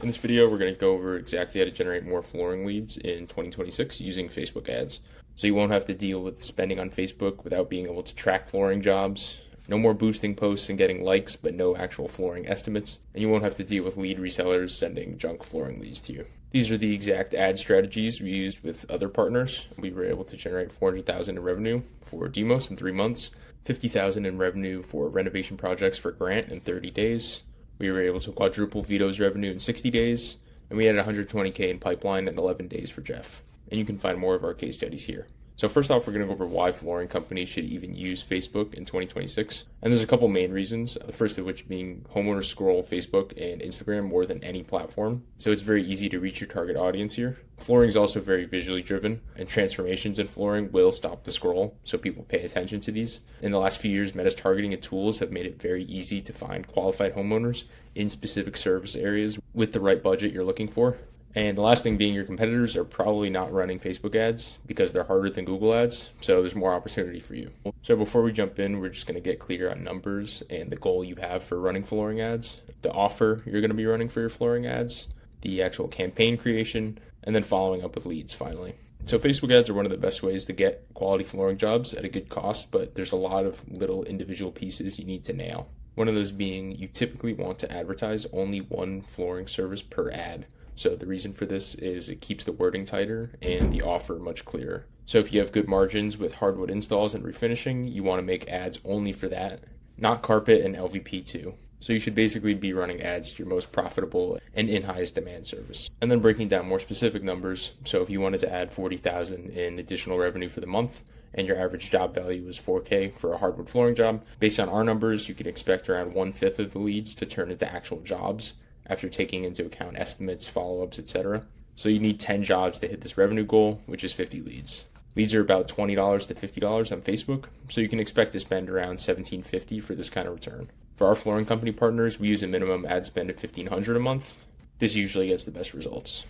In this video, we're going to go over exactly how to generate more flooring leads in 2026 using Facebook ads. So you won't have to deal with spending on Facebook without being able to track flooring jobs. No more boosting posts and getting likes, but no actual flooring estimates. And you won't have to deal with lead resellers sending junk flooring leads to you. These are the exact ad strategies we used with other partners. We were able to generate $400,000 in revenue for Demos in 3 months, $50,000 in revenue for renovation projects for Grant in 30 days. We were able to quadruple Vito's revenue in 60 days, and we had $120K in pipeline in 11 days for Jeff. And you can find more of our case studies here. So first off, we're going to go over why flooring companies should even use Facebook in 2026. And there's a couple main reasons, the first of which being homeowners scroll Facebook and Instagram more than any platform. So it's very easy to reach your target audience here. Flooring is also very visually driven, and transformations in flooring will stop the scroll, so people pay attention to these. In the last few years, Meta's targeting and tools have made it very easy to find qualified homeowners in specific service areas with the right budget you're looking for. And the last thing being, your competitors are probably not running Facebook ads because they're harder than Google ads, so there's more opportunity for you. So before we jump in, we're just going to get clear on numbers and the goal you have for running flooring ads, the offer you're going to be running for your flooring ads, the actual campaign creation, and then following up with leads finally. So Facebook ads are one of the best ways to get quality flooring jobs at a good cost, but there's a lot of little individual pieces you need to nail. One of those being you typically want to advertise only one flooring service per ad. So the reason for this is it keeps the wording tighter and the offer much clearer. So if you have good margins with hardwood installs and refinishing, you want to make ads only for that, not carpet and LVP too. So you should basically be running ads to your most profitable and in highest demand service. And then breaking down more specific numbers. So if you wanted to add $40,000 in additional revenue for the month and your average job value was $4K for a hardwood flooring job, based on our numbers, you can expect around 1/5 of the leads to turn into actual jobs after taking into account estimates, follow-ups, etc. So you need 10 jobs to hit this revenue goal, which is 50 leads. Leads are about $20 to $50 on Facebook, so you can expect to spend around $1,750 for this kind of return. For our flooring company partners, we use a minimum ad spend of $1,500 a month. This usually gets the best results.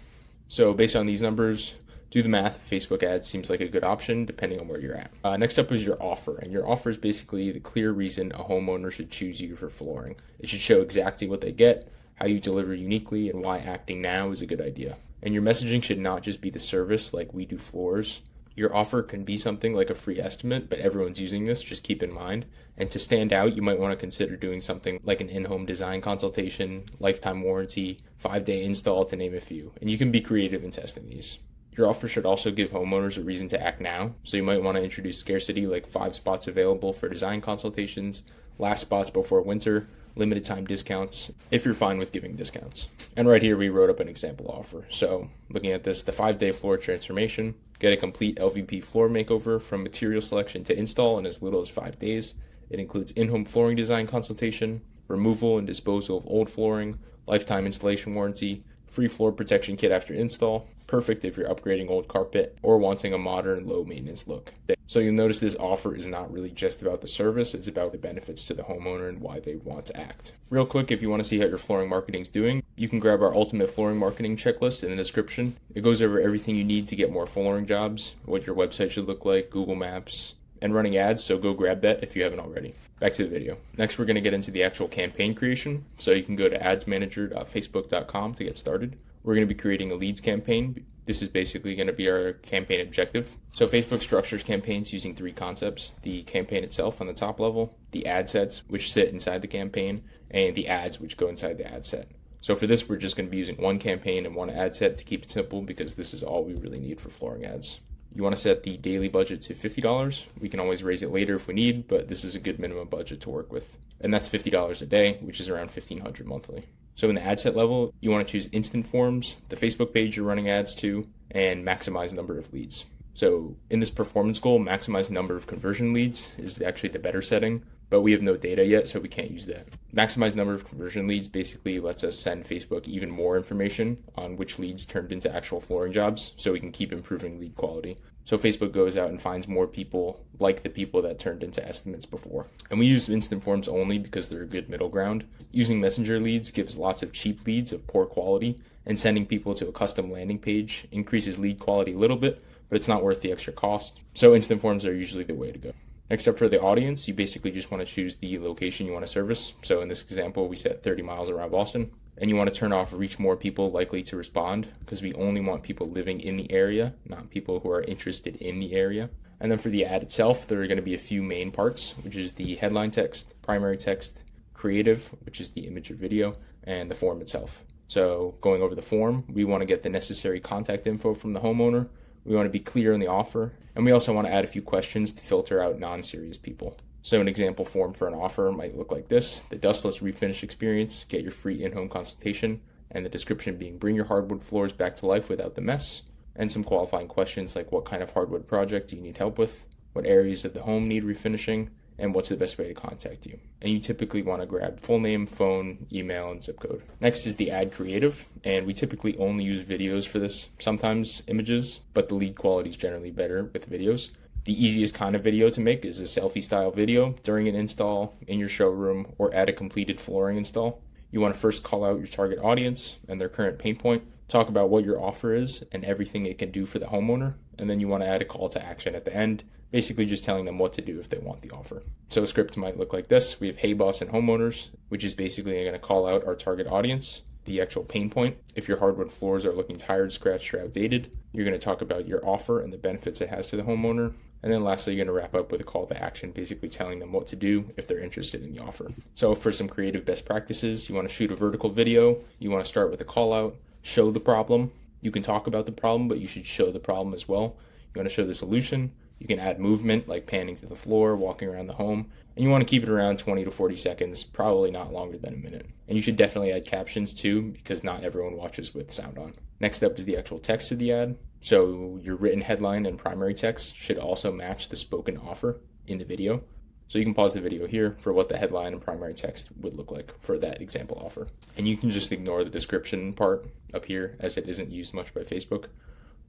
So based on these numbers, do the math. Facebook ads seems like a good option depending on where you're at. Next up is your offer, and your offer is basically the clear reason a homeowner should choose you for flooring. It should show exactly what they get, how you deliver uniquely, and why acting now is a good idea. And your messaging should not just be the service like we do floors. Your offer can be something like a free estimate, but everyone's using this, just keep in mind. And to stand out, you might want to consider doing something like an in-home design consultation, lifetime warranty, 5-day install, to name a few. And you can be creative in testing these. Your offer should also give homeowners a reason to act now. So you might want to introduce scarcity, like 5 spots available for design consultations, last spots before winter, limited time discounts, if you're fine with giving discounts. And right here we wrote up an example offer. So looking at this, the 5-day floor transformation, get a complete LVP floor makeover from material selection to install in as little as 5 days. It includes in-home flooring design consultation, removal and disposal of old flooring, lifetime installation warranty, free floor protection kit after install, perfect if you're upgrading old carpet or wanting a modern low maintenance look. So you'll notice this offer is not really just about the service, it's about the benefits to the homeowner and why they want to act. Real quick, if you want to see how your flooring marketing is doing, you can grab our ultimate flooring marketing checklist in the description. It goes over everything you need to get more flooring jobs, what your website should look like, Google Maps, and running ads, so go grab that if you haven't already. Back to the video. Next, we're going to get into the actual campaign creation. So you can go to adsmanager.facebook.com to get started. We're going to be creating a leads campaign. This is basically going to be our campaign objective. So Facebook structures campaigns using 3 concepts: the campaign itself on the top level, the ad sets, which sit inside the campaign, and the ads, which go inside the ad set. So for this, we're just going to be using one campaign and one ad set to keep it simple, because this is all we really need for flooring ads. You want to set the daily budget to $50. We can always raise it later if we need, but this is a good minimum budget to work with. And that's $50 a day, which is around $1,500 monthly. So in the ad set level, you want to choose instant forms, the Facebook page you're running ads to, and maximize number of leads. So in this performance goal, maximize number of conversion leads is actually the better setting, but we have no data yet, so we can't use that. Maximize number of conversion leads basically lets us send Facebook even more information on which leads turned into actual flooring jobs, so we can keep improving lead quality. So Facebook goes out and finds more people like the people that turned into estimates before. And we use instant forms only because they're a good middle ground. Using messenger leads gives lots of cheap leads of poor quality, and sending people to a custom landing page increases lead quality a little bit, but it's not worth the extra cost. So instant forms are usually the way to go. Next up, for the audience, you basically just want to choose the location you want to service. So in this example, we set 30 miles around Boston. And you want to turn off reach more people likely to respond, because we only want people living in the area, not people who are interested in the area. And then for the ad itself, there are going to be a few main parts, which is the headline text, primary text, creative, which is the image or video, and the form itself. So going over the form, we want to get the necessary contact info from the homeowner. We want to be clear on the offer, and we also want to add a few questions to filter out non-serious people. So an example form for an offer might look like this: the dustless refinish experience, get your free in-home consultation, and the description being bring your hardwood floors back to life without the mess, and some qualifying questions like what kind of hardwood project do you need help with, what areas of the home need refinishing, and what's the best way to contact you. And you typically want to grab full name, phone, email, and zip code. Next is the ad creative, and we typically only use videos for this, sometimes images, but the lead quality is generally better with videos. The easiest kind of video to make is a selfie style video during an install, in your showroom, or at a completed flooring install. You want to first call out your target audience and their current pain point, talk about what your offer is and everything it can do for the homeowner, and then you want to add a call to action at the end, basically just telling them what to do if they want the offer. So a script might look like this. We have Hey Boss and Homeowners, which is basically going to call out our target audience, the actual pain point. If your hardwood floors are looking tired, scratched, or outdated, you're going to talk about your offer and the benefits it has to the homeowner. And then lastly, you're going to wrap up with a call to action, basically telling them what to do if they're interested in the offer. So for some creative best practices, you want to shoot a vertical video. You want to start with a call out, show the problem. You can talk about the problem, but you should show the problem as well. You want to show the solution. You can add movement, like panning to the floor, walking around the home, and you want to keep it around 20 to 40 seconds, probably not longer than a minute. And you should definitely add captions too, because not everyone watches with sound on. Next up is the actual text of the ad. So your written headline and primary text should also match the spoken offer in the video. So you can pause the video here for what the headline and primary text would look like for that example offer. And you can just ignore the description part up here, as it isn't used much by Facebook.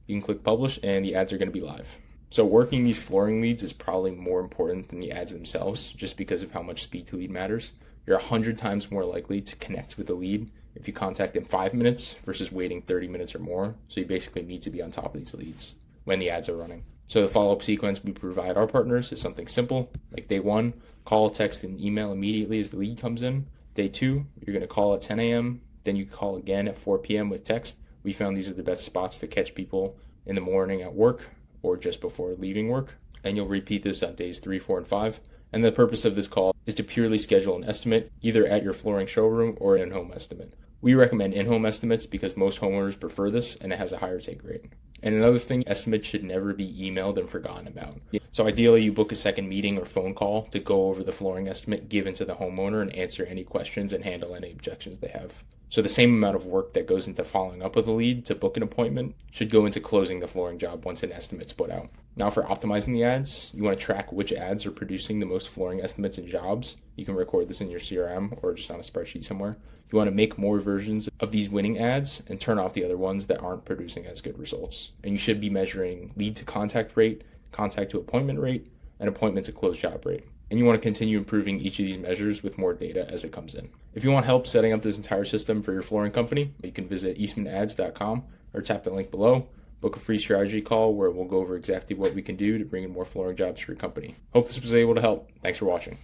You can click publish and the ads are going to be live. So working these flooring leads is probably more important than the ads themselves, just because of how much speed to lead matters. You're 100 times more likely to connect with the lead if you contact in 5 minutes versus waiting 30 minutes or more. So you basically need to be on top of these leads when the ads are running. So the follow-up sequence we provide our partners is something simple, like day 1, call, text, and email immediately as the lead comes in. Day 2, you're going to call at 10 a.m., then you call again at 4 p.m. with text. We found these are the best spots to catch people in the morning at work or just before leaving work. And you'll repeat this on days 3, 4, and 5. And the purpose of this call is to purely schedule an estimate, either at your flooring showroom or an in-home estimate. We recommend in-home estimates because most homeowners prefer this and it has a higher take rate. And another thing, estimates should never be emailed and forgotten about. So ideally, you book a second meeting or phone call to go over the flooring estimate given to the homeowner and answer any questions and handle any objections they have. So the same amount of work that goes into following up with a lead to book an appointment should go into closing the flooring job once an estimate's put out. Now for optimizing the ads, you want to track which ads are producing the most flooring estimates and jobs. You can record this in your CRM or just on a spreadsheet somewhere. You want to make more versions of these winning ads and turn off the other ones that aren't producing as good results. And you should be measuring lead to contact rate, contact to appointment rate, and appointment to close job rate. And you want to continue improving each of these measures with more data as it comes in. If you want help setting up this entire system for your flooring company, you can visit eastmanads.com or tap the link below. Book a free strategy call where we'll go over exactly what we can do to bring in more flooring jobs for your company. Hope this was able to help. Thanks for watching.